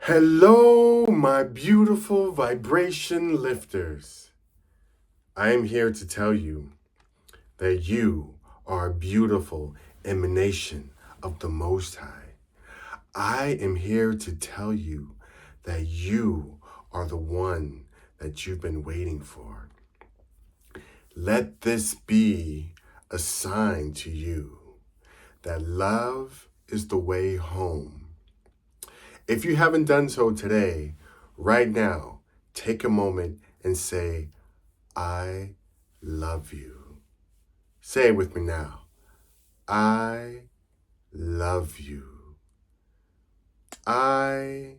Hello, my beautiful vibration lifters. I am here to tell you that you are a beautiful emanation of the Most High. I am here to tell you that you are the one that you've been waiting for. Let this be a sign to you that love is the way home. If you haven't done so today, right now, take a moment and say, I love you. Say it with me now. I love you. I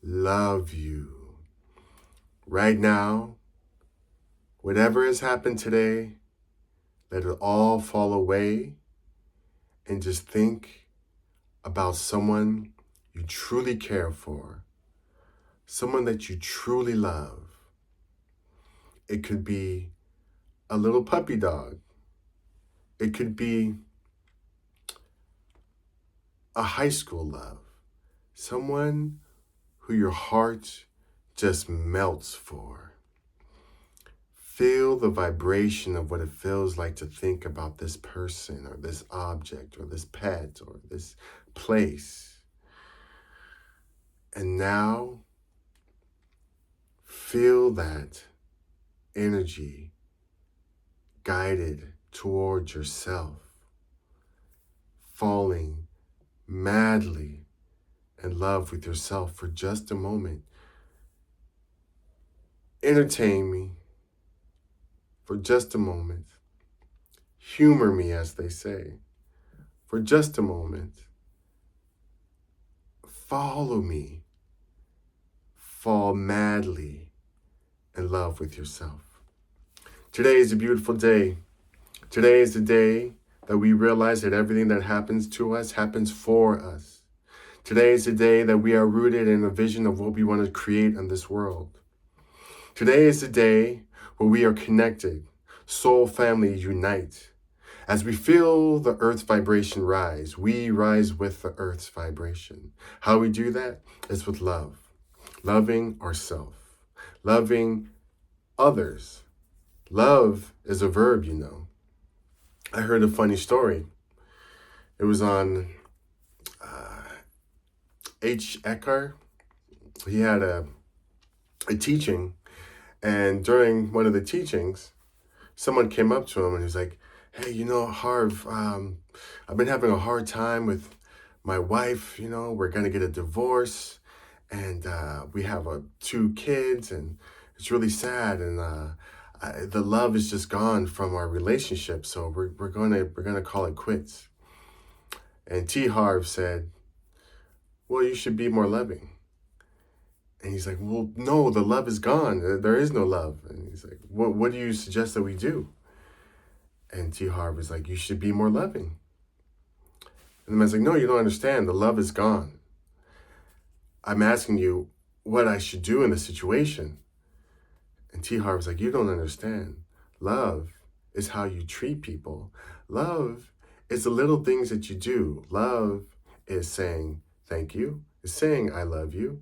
love you. Right now, whatever has happened today, let it all fall away and just think about someone you truly care for, someone that you truly love. It could be a little puppy dog. It could be a high school love, someone who your heart just melts for. Feel the vibration of what it feels like to think about this person or this object or this pet or this place. And now feel that energy guided towards yourself, falling madly in love with yourself for just a moment. Entertain me for just a moment. Humor me, as they say, for just a moment. Follow me. Fall madly in love with yourself. Today is a beautiful day. Today is the day that we realize that everything that happens to us happens for us. Today is the day that we are rooted in a vision of what we want to create in this world. Today is the day where we are connected, soul family unite. As we feel the earth's vibration rise, we rise with the earth's vibration. How we do that is with love. Loving ourselves, loving others. Love is a verb, you know. I heard a funny story. It was on H. Eckhart. He had a teaching, and during one of the teachings, someone came up to him and he's like, hey, Harv, I've been having a hard time with my wife. We're going to get a divorce, and we have 2 kids, and it's really sad, and the love is just gone from our relationship, so we're gonna call it quits. And T. Harv said, well, you should be more loving. And he's like, well, no, the love is gone. There is no love. And he's like, what do you suggest that we do? And T. Harv is like, you should be more loving. And the man's like, no, you don't understand. The love is gone. I'm asking you what I should do in this situation. And T. Harv is like, you don't understand. Love is how you treat people. Love is the little things that you do. Love is saying thank you, is saying I love you,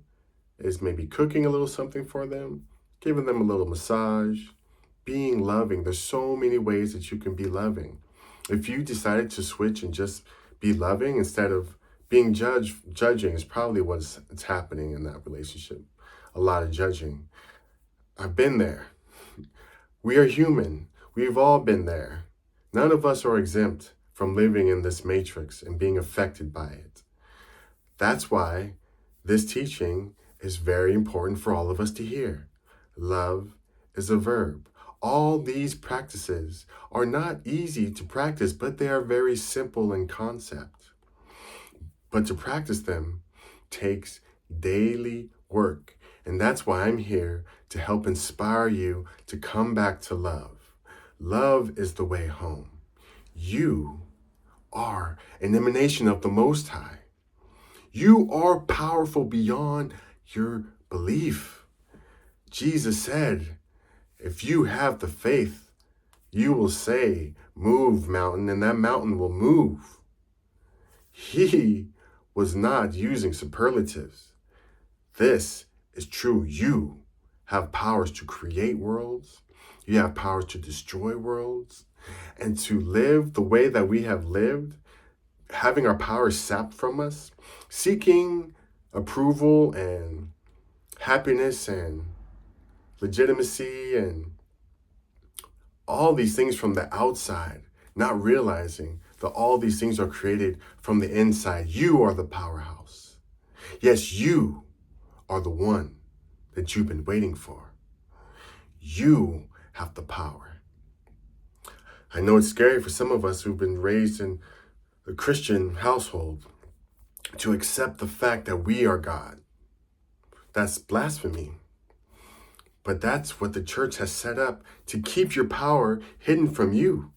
is maybe cooking a little something for them, giving them a little massage, being loving. There's so many ways that you can be loving. If you decided to switch and just be loving instead of being judging is probably what's happening in that relationship. A lot of judging. I've been there. We are human. We've all been there. None of us are exempt from living in this matrix and being affected by it. That's why this teaching is very important for all of us to hear. Love is a verb. All these practices are not easy to practice, but they are very simple in concept. But to practice them takes daily work. And that's why I'm here to help inspire you to come back to love. Love is the way home. You are an emanation of the Most High. You are powerful beyond your belief. Jesus said, if you have the faith, you will say, move mountain, and that mountain will move. He was not using superlatives. This is true. You have powers to create worlds. You have powers to destroy worlds. And to live the way that we have lived, having our powers sapped from us, seeking approval and happiness and legitimacy and all these things from the outside, not realizing that all these things are created from the inside. You are the powerhouse. Yes, you are the one that you've been waiting for. You have the power. I know it's scary for some of us who've been raised in a Christian household to accept the fact that we are God. That's blasphemy. But that's what the church has set up to keep your power hidden from you.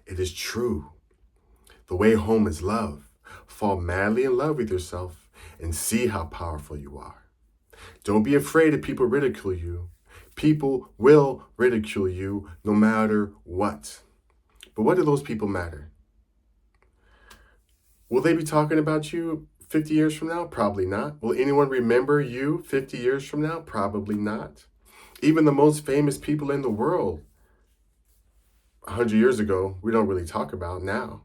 It is true. The way home is love. Fall madly in love with yourself and see how powerful you are. Don't be afraid if people ridicule you. People will ridicule you no matter what. But what do those people matter? Will they be talking about you 50 years from now? Probably not. Will anyone remember you 50 years from now? Probably not. Even the most famous people in the world 100 years ago, we don't really talk about now.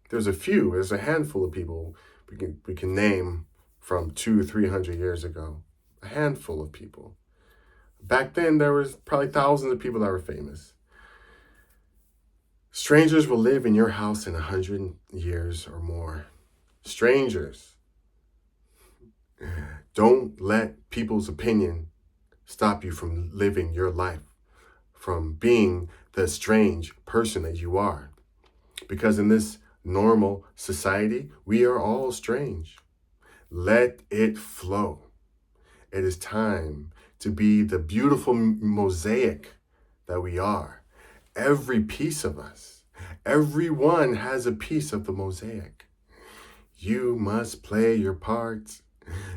There's a handful of people we can name from 200-300 years ago. A handful of people. Back then, there was probably thousands of people that were famous. Strangers will live in your house in 100 years or more. Strangers. Don't let people's opinion stop you from living your life, from being the strange person that you are. Because in this normal society, we are all strange. Let it flow. It is time to be the beautiful mosaic that we are. Every piece of us, everyone has a piece of the mosaic. You must play your part.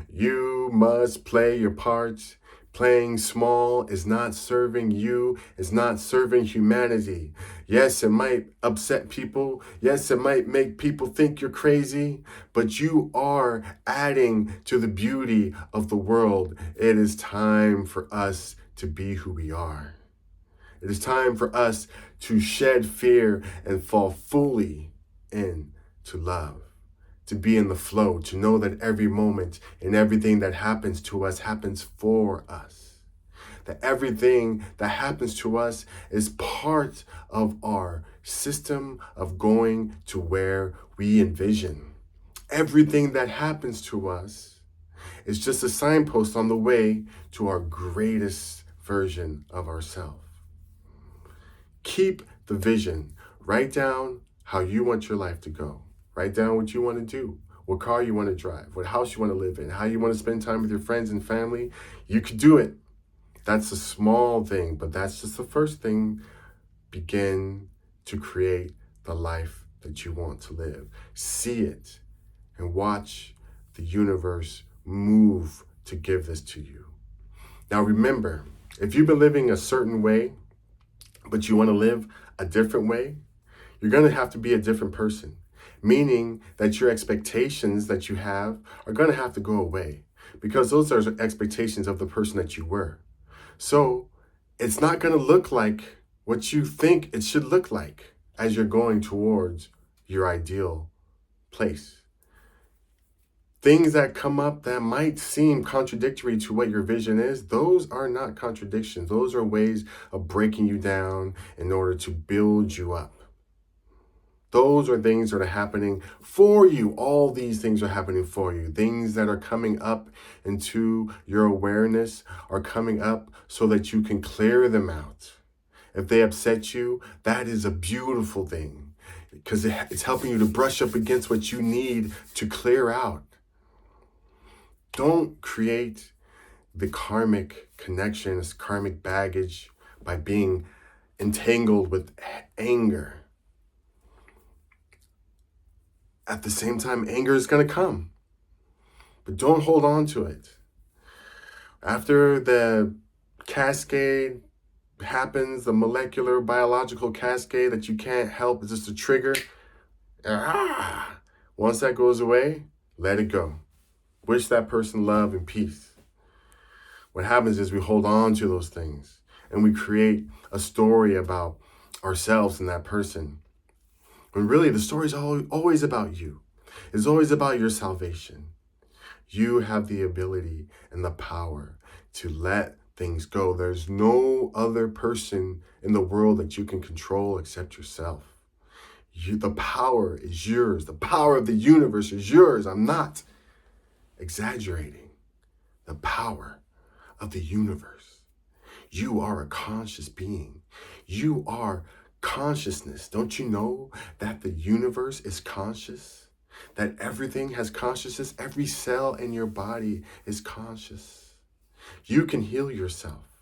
You must play your part. Playing small is not serving you, is not serving humanity. Yes, it might upset people. Yes, it might make people think you're crazy, but you are adding to the beauty of the world. It is time for us to be who we are. It is time for us to shed fear and fall fully into love. To be in the flow, to know that every moment and everything that happens to us happens for us. That everything that happens to us is part of our system of going to where we envision. Everything that happens to us is just a signpost on the way to our greatest version of ourselves. Keep the vision. Write down how you want your life to go. Write down what you want to do, what car you want to drive, what house you want to live in, how you want to spend time with your friends and family. You could do it. That's a small thing, but that's just the first thing. Begin to create the life that you want to live. See it and watch the universe move to give this to you. Now remember, if you've been living a certain way, but you want to live a different way, you're going to have to be a different person. Meaning that your expectations that you have are going to have to go away because those are expectations of the person that you were. So it's not going to look like what you think it should look like as you're going towards your ideal place. Things that come up that might seem contradictory to what your vision is, those are not contradictions. Those are ways of breaking you down in order to build you up. Those are things that are happening for you. All these things are happening for you. Things that are coming up into your awareness are coming up so that you can clear them out. If they upset you, that is a beautiful thing because it's helping you to brush up against what you need to clear out. Don't create the karmic connections, karmic baggage by being entangled with anger. At the same time, anger is going to come, but don't hold on to it. After the cascade happens, the molecular biological cascade that you can't help, it's just a trigger. Once that goes away, let it go. Wish that person love and peace. What happens is we hold on to those things and we create a story about ourselves and that person. When really the story is always about you. It's always about your salvation. You have the ability and the power to let things go. There's no other person in the world that you can control except yourself. The power is yours. The power of the universe is yours. I'm not exaggerating. The power of the universe. You are a conscious being. You are consciousness. Don't you know that the universe is conscious? That everything has consciousness? Every cell in your body is conscious. You can heal yourself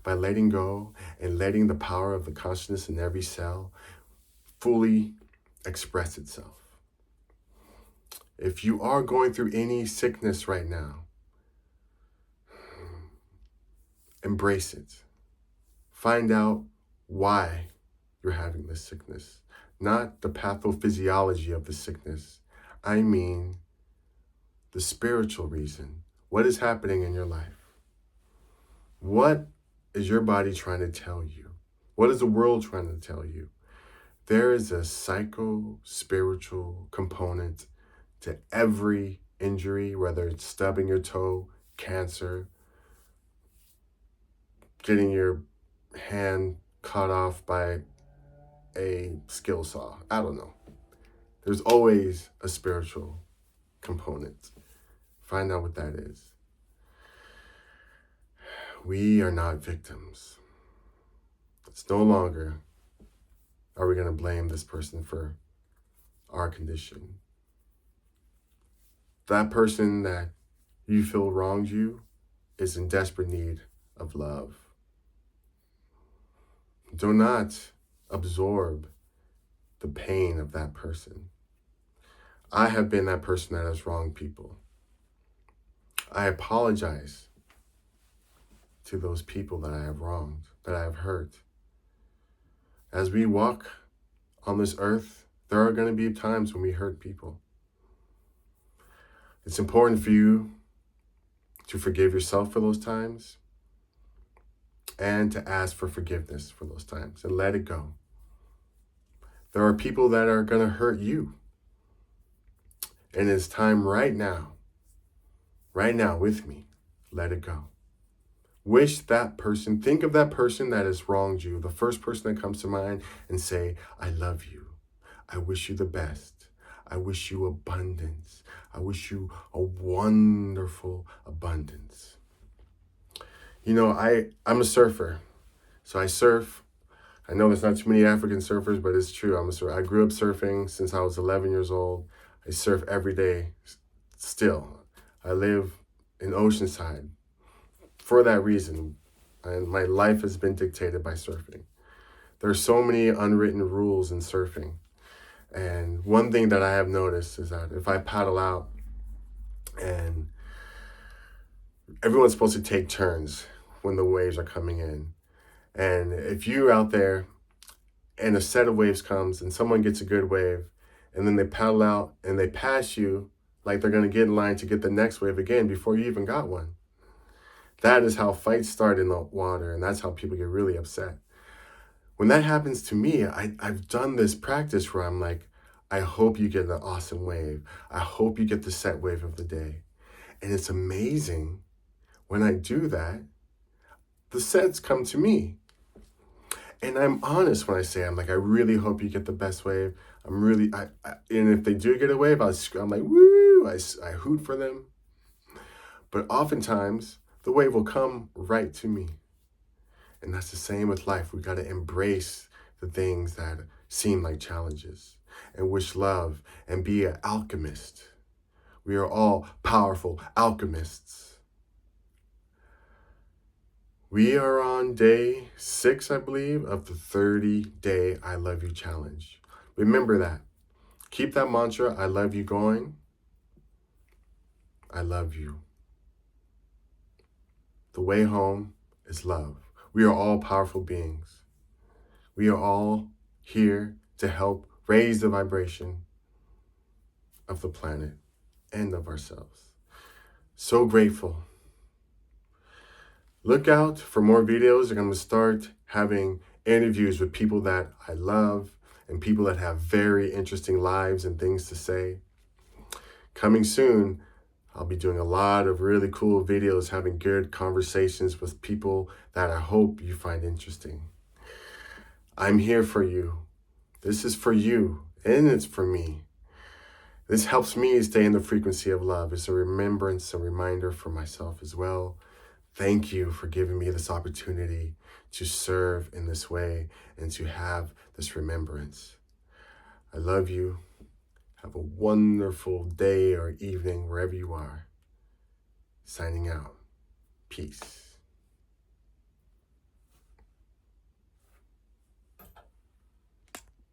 by letting go and letting the power of the consciousness in every cell fully express itself. If you are going through any sickness right now, embrace it. Find out why you're having this sickness, not the pathophysiology of the sickness. I mean the spiritual reason. What is happening in your life? What is your body trying to tell you? What is the world trying to tell you? There is a psycho-spiritual component to every injury, whether it's stubbing your toe, cancer, getting your hand cut off by a skill saw. I don't know. There's always a spiritual component. Find out what that is. We are not victims. It's no longer are we going to blame this person for our condition. That person that you feel wronged you is in desperate need of love. Do not absorb the pain of that person. I have been that person that has wronged people. I apologize to those people that I have wronged, that I have hurt. As we walk on this earth, there are going to be times when we hurt people. It's important for you to forgive yourself for those times and to ask for forgiveness for those times and let it go. There are people that are going to hurt you. And it's time right now with me, let it go. Wish that person, think of that person that has wronged you, the first person that comes to mind, and say, I love you. I wish you the best. I wish you abundance. I wish you a wonderful abundance. You know, I'm a surfer, so I surf. I know there's not too many African surfers, but it's true. I'm a surfer. I grew up surfing since I was 11 years old. I surf every day still. I live in Oceanside for that reason, and my life has been dictated by surfing. There are so many unwritten rules in surfing. And one thing that I have noticed is that if I paddle out and everyone's supposed to take turns when the waves are coming in. And if you're out there and a set of waves comes and someone gets a good wave and then they paddle out and they pass you like they're going to get in line to get the next wave again before you even got one. That is how fights start in the water, and that's how people get really upset. When that happens to me, I've done this practice where I'm like, I hope you get an awesome wave. I hope you get the set wave of the day. And it's amazing when I do that, the sets come to me. And I'm honest when I say, I'm like, I really hope you get the best wave. And if they do get a wave, I'm like, woo, I hoot for them. But oftentimes, the wave will come right to me. And that's the same with life. We got to embrace the things that seem like challenges and wish love and be an alchemist. We are all powerful alchemists. We are on day 6, I believe, of the 30-day I Love You challenge. Remember that. Keep that mantra, I love you, going. I love you. The way home is love. We are all powerful beings. We are all here to help raise the vibration of the planet and of ourselves. So grateful. Look out for more videos. I'm going to start having interviews with people that I love and people that have very interesting lives and things to say. Coming soon, I'll be doing a lot of really cool videos, having good conversations with people that I hope you find interesting. I'm here for you. This is for you, and it's for me. This helps me stay in the frequency of love. It's a remembrance, a reminder for myself as well. Thank you for giving me this opportunity to serve in this way and to have this remembrance. I love you. Have a wonderful day or evening wherever you are. Signing out. Peace.